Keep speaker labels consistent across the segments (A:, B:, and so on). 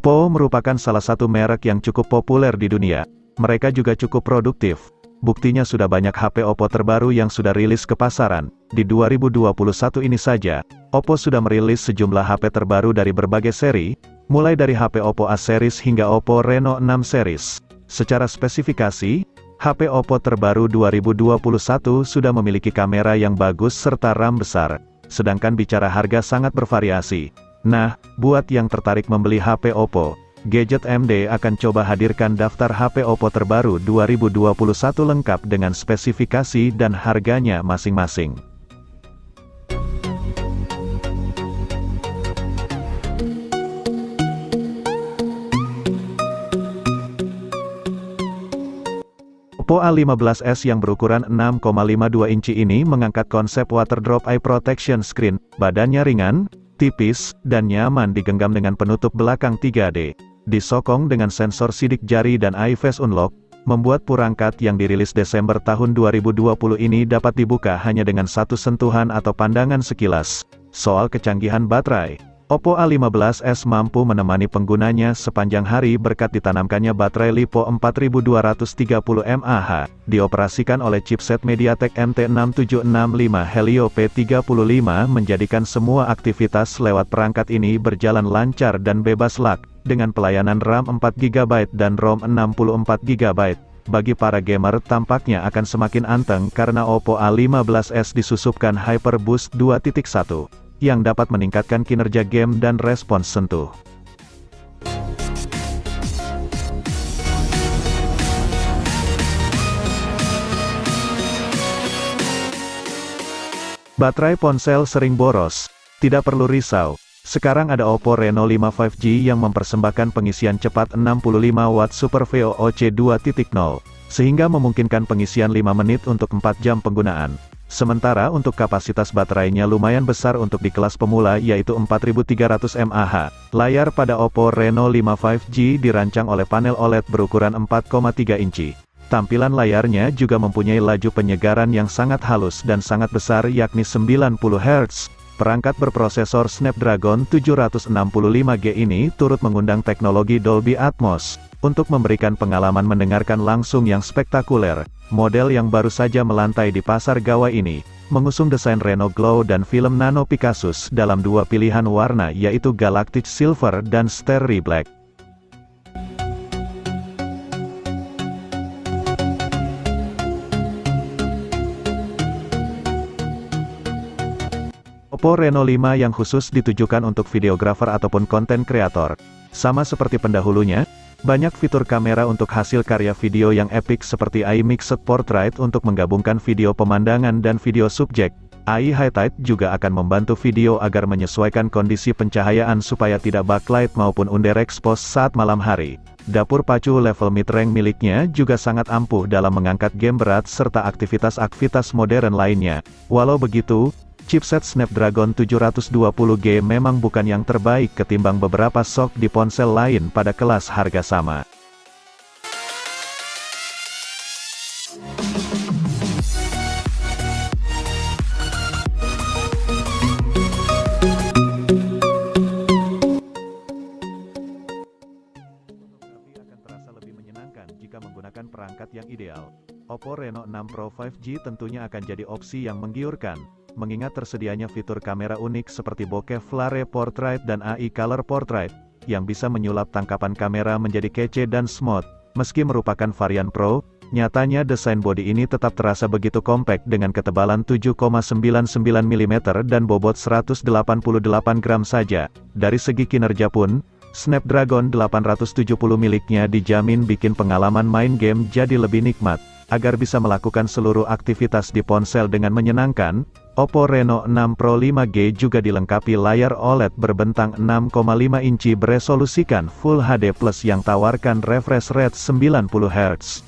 A: Oppo merupakan salah satu merek yang cukup populer di dunia. Mereka juga cukup produktif. Buktinya sudah banyak HP Oppo terbaru yang sudah rilis ke pasaran. Di 2021 ini saja, Oppo sudah merilis sejumlah HP terbaru dari berbagai seri, mulai dari HP Oppo A series hingga Oppo Reno 6 series. Secara spesifikasi, HP Oppo terbaru 2021 sudah memiliki kamera yang bagus serta RAM besar. Sedangkan bicara harga sangat bervariasi. Nah, buat yang tertarik membeli HP Oppo, Gadget MD akan coba hadirkan daftar HP Oppo terbaru 2021 lengkap dengan spesifikasi dan harganya masing-masing. Oppo A15s yang berukuran 6,52 inci ini mengangkat konsep water drop eye protection screen. Badannya ringan, tipis, dan nyaman digenggam dengan penutup belakang 3D. Disokong dengan sensor sidik jari dan eye face unlock, membuat perangkat yang dirilis Desember tahun 2020 ini dapat dibuka hanya dengan satu sentuhan atau pandangan sekilas. Soal kecanggihan baterai, Oppo A15s mampu menemani penggunanya sepanjang hari berkat ditanamkannya baterai LiPo 4230 mAh, dioperasikan oleh chipset MediaTek MT6765 Helio P35 menjadikan semua aktivitas lewat perangkat ini berjalan lancar dan bebas lag, dengan pelayanan RAM 4GB dan ROM 64GB. Bagi para gamer tampaknya akan semakin anteng karena Oppo A15s disusupkan HyperBoost 2.1. yang dapat meningkatkan kinerja game dan respons sentuh. Baterai ponsel sering boros? Tidak perlu risau. Sekarang ada Oppo Reno 5 5G yang mempersembahkan pengisian cepat 65 Watt Super VOOC 2.0, sehingga memungkinkan pengisian 5 menit untuk 4 jam penggunaan. Sementara untuk kapasitas baterainya lumayan besar untuk di kelas pemula yaitu 4300 mAh. Layar pada Oppo Reno 5 5G dirancang oleh panel OLED berukuran 4,3 inci. Tampilan layarnya juga mempunyai laju penyegaran yang sangat halus dan sangat besar yakni 90 Hz. Perangkat berprosesor Snapdragon 765G ini turut mengundang teknologi Dolby Atmos, untuk memberikan pengalaman mendengarkan langsung yang spektakuler. Model yang baru saja melantai di pasar gawai ini, mengusung desain Reno Glow dan film Nano Pegasus dalam dua pilihan warna yaitu Galactic Silver dan Starry Black. Oppo Reno 5 yang khusus ditujukan untuk videografer ataupun konten kreator. Sama seperti pendahulunya, banyak fitur kamera untuk hasil karya video yang epik seperti AI Mixed Portrait untuk menggabungkan video pemandangan dan video subjek. AI Highlight juga akan membantu video agar menyesuaikan kondisi pencahayaan supaya tidak backlight maupun underexpose saat malam hari. Dapur pacu level mid-range miliknya juga sangat ampuh dalam mengangkat game berat serta aktivitas-aktivitas modern lainnya. Walau begitu, chipset Snapdragon 720G memang bukan yang terbaik ketimbang beberapa SoC di ponsel lain pada kelas harga sama. Fotografi akan terasa lebih menyenangkan jika menggunakan perangkat yang ideal. Oppo Reno 6 Pro 5G tentunya akan jadi opsi yang menggiurkan, mengingat tersedianya fitur kamera unik seperti bokeh flare portrait dan AI color portrait, yang bisa menyulap tangkapan kamera menjadi kece dan smooth. Meski merupakan varian Pro, nyatanya desain bodi ini tetap terasa begitu kompak dengan ketebalan 7,99 mm dan bobot 188 gram saja. Dari segi kinerja pun, Snapdragon 870 miliknya dijamin bikin pengalaman main game jadi lebih nikmat. Agar bisa melakukan seluruh aktivitas di ponsel dengan menyenangkan, Oppo Reno 6 Pro 5G juga dilengkapi layar OLED berbentang 6,5 inci beresolusikan Full HD Plus yang tawarkan refresh rate 90 Hz.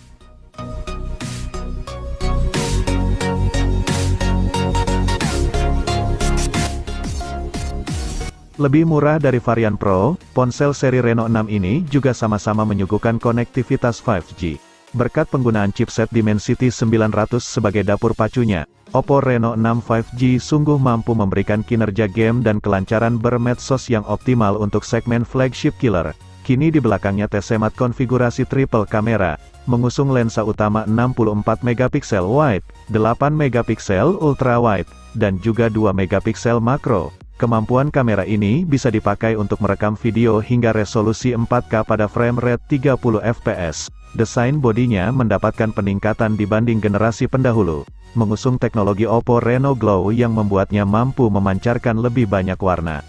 A: Lebih murah dari varian Pro, ponsel seri Reno 6 ini juga sama-sama menyuguhkan konektivitas 5G. Berkat penggunaan chipset Dimensity 900 sebagai dapur pacunya, Oppo Reno 6 5G sungguh mampu memberikan kinerja game dan kelancaran bermedsos yang optimal untuk segmen flagship killer. Kini di belakangnya tersemat konfigurasi triple kamera, mengusung lensa utama 64 megapiksel wide, 8 megapiksel ultra wide, dan juga 2 megapiksel makro. Kemampuan kamera ini bisa dipakai untuk merekam video hingga resolusi 4K pada frame rate 30 fps. Desain bodinya mendapatkan peningkatan dibanding generasi pendahulu, mengusung teknologi Oppo Reno Glow yang membuatnya mampu memancarkan lebih banyak warna.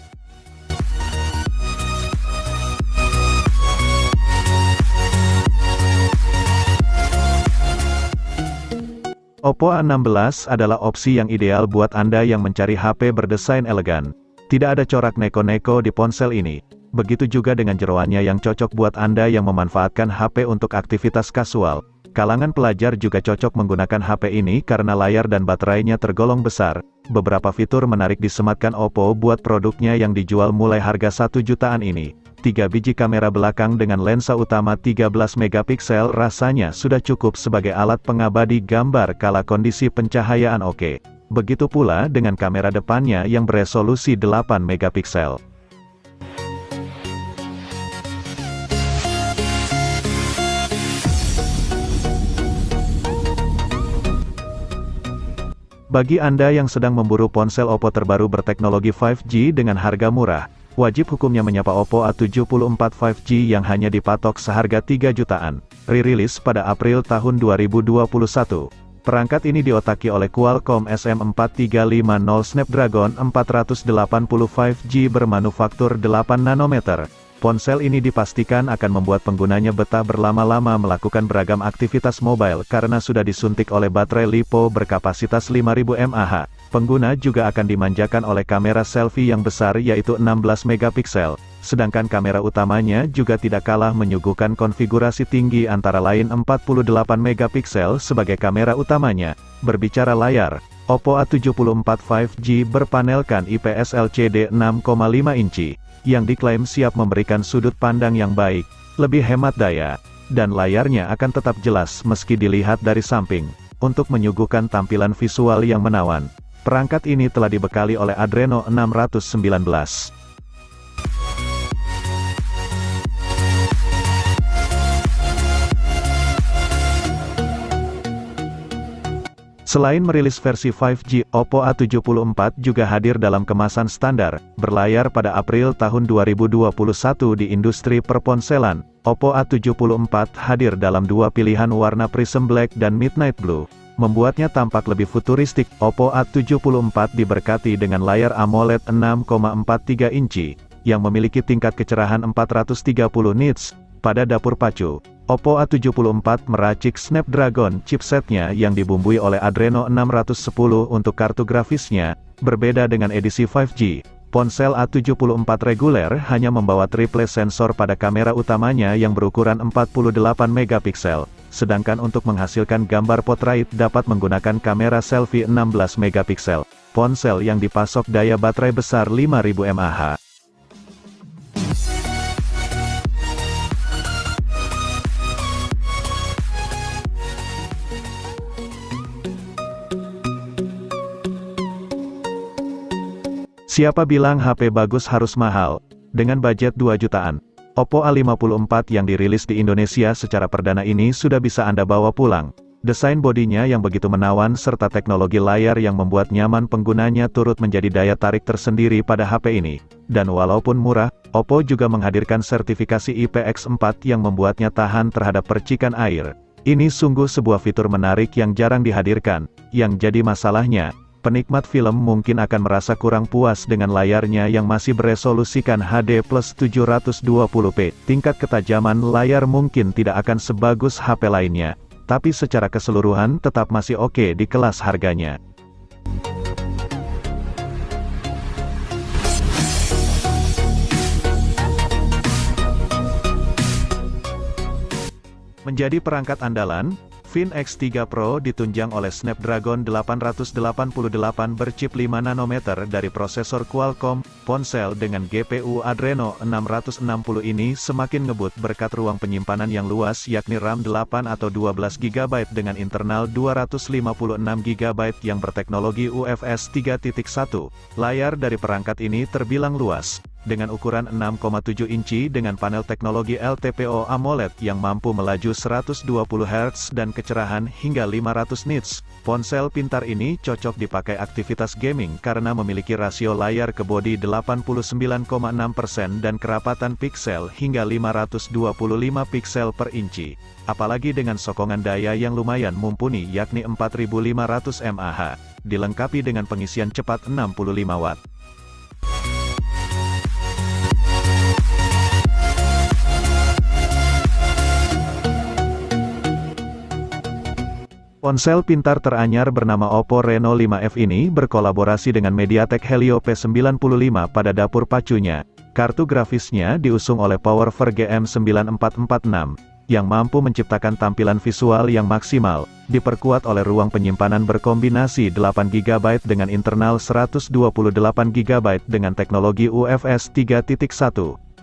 A: Oppo A16 adalah opsi yang ideal buat Anda yang mencari HP berdesain elegan. Tidak ada corak neko-neko di ponsel ini. Begitu juga dengan jeroannya yang cocok buat Anda yang memanfaatkan HP untuk aktivitas kasual. Kalangan pelajar juga cocok menggunakan HP ini karena layar dan baterainya tergolong besar. Beberapa fitur menarik disematkan Oppo buat produknya yang dijual mulai harga 1 jutaan ini. 3 biji kamera belakang dengan lensa utama 13 megapiksel rasanya sudah cukup sebagai alat pengabadi gambar kala kondisi pencahayaan oke. Begitu pula dengan kamera depannya yang beresolusi 8 megapiksel. Bagi Anda yang sedang memburu ponsel Oppo terbaru berteknologi 5G dengan harga murah, wajib hukumnya menyapa Oppo A74 5G yang hanya dipatok seharga 3 jutaan. Ririlis pada April tahun 2021. Perangkat ini diotaki oleh Qualcomm SM4350 Snapdragon 480 5G bermanufaktur 8 nanometer. Ponsel ini dipastikan akan membuat penggunanya betah berlama-lama melakukan beragam aktivitas mobile karena sudah disuntik oleh baterai LiPo berkapasitas 5000 mAh. Pengguna juga akan dimanjakan oleh kamera selfie yang besar yaitu 16 megapiksel, sedangkan kamera utamanya juga tidak kalah menyuguhkan konfigurasi tinggi antara lain 48 megapiksel sebagai kamera utamanya. Berbicara layar, Oppo A74 5G berpanelkan IPS LCD 6,5 inci, yang diklaim siap memberikan sudut pandang yang baik, lebih hemat daya, dan layarnya akan tetap jelas meski dilihat dari samping. Untuk menyuguhkan tampilan visual yang menawan, perangkat ini telah dibekali oleh Adreno 619. Selain merilis versi 5G, Oppo A74 juga hadir dalam kemasan standar, berlayar pada April tahun 2021 di industri perponselan. Oppo A74 hadir dalam dua pilihan warna Prism Black dan Midnight Blue. Membuatnya tampak lebih futuristik, Oppo A74 diberkati dengan layar AMOLED 6,43 inci, yang memiliki tingkat kecerahan 430 nits. Pada dapur pacu, Oppo A74 meracik Snapdragon chipsetnya yang dibumbui oleh Adreno 610 untuk kartu grafisnya. Berbeda dengan edisi 5G, ponsel A74 reguler hanya membawa triple sensor pada kamera utamanya yang berukuran 48 megapiksel, sedangkan untuk menghasilkan gambar portrait dapat menggunakan kamera selfie 16 megapiksel. Ponsel yang dipasok daya baterai besar 5000 mAh. Siapa bilang HP bagus harus mahal? Dengan budget 2 jutaan, Oppo A54 yang dirilis di Indonesia secara perdana ini sudah bisa Anda bawa pulang. Desain bodinya yang begitu menawan serta teknologi layar yang membuat nyaman penggunanya turut menjadi daya tarik tersendiri pada HP ini. Dan walaupun murah, Oppo juga menghadirkan sertifikasi IPX4 yang membuatnya tahan terhadap percikan air. Ini sungguh sebuah fitur menarik yang jarang dihadirkan. Yang jadi masalahnya, penikmat film mungkin akan merasa kurang puas dengan layarnya yang masih beresolusikan HD+ 720p. Tingkat ketajaman layar mungkin tidak akan sebagus HP lainnya, tapi secara keseluruhan tetap masih oke di kelas harganya. Menjadi perangkat andalan, Fin X3 Pro ditunjang oleh Snapdragon 888 berchip 5 nanometer dari prosesor Qualcomm. Ponsel dengan GPU Adreno 660 ini semakin ngebut berkat ruang penyimpanan yang luas yakni RAM 8 atau 12 GB dengan internal 256 GB yang berteknologi UFS 3.1. Layar dari perangkat ini terbilang luas, Dengan ukuran 6,7 inci dengan panel teknologi LTPO AMOLED yang mampu melaju 120 Hz dan kecerahan hingga 500 nits, ponsel pintar ini cocok dipakai aktivitas gaming karena memiliki rasio layar ke bodi 89,6% dan kerapatan piksel hingga 525 piksel per inci. Apalagi dengan sokongan daya yang lumayan mumpuni yakni 4500 mAh, dilengkapi dengan pengisian cepat 65 Watt. Ponsel pintar teranyar bernama Oppo Reno 5F ini berkolaborasi dengan MediaTek Helio P95 pada dapur pacunya. Kartu grafisnya diusung oleh Powerver GM9446, yang mampu menciptakan tampilan visual yang maksimal, diperkuat oleh ruang penyimpanan berkombinasi 8GB dengan internal 128GB dengan teknologi UFS 3.1,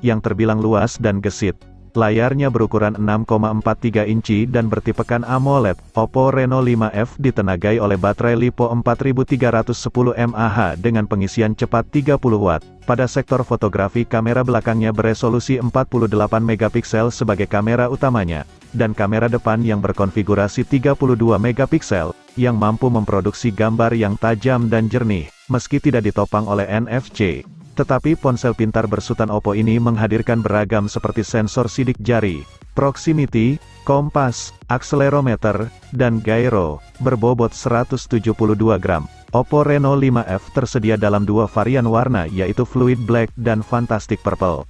A: yang terbilang luas dan gesit. Layarnya berukuran 6,43 inci dan bertipekan AMOLED. Oppo Reno 5F ditenagai oleh baterai LiPo 4310 mAh dengan pengisian cepat 30 Watt. Pada sektor fotografi, kamera belakangnya beresolusi 48 megapiksel sebagai kamera utamanya, dan kamera depan yang berkonfigurasi 32 megapiksel, yang mampu memproduksi gambar yang tajam dan jernih, meski tidak ditopang oleh NFC. Tetapi ponsel pintar bersutan Oppo ini menghadirkan beragam seperti sensor sidik jari, proximity, kompas, akselerometer, dan gyro, berbobot 172 gram. Oppo Reno 5F tersedia dalam dua varian warna yaitu Fluid Black dan Fantastic Purple.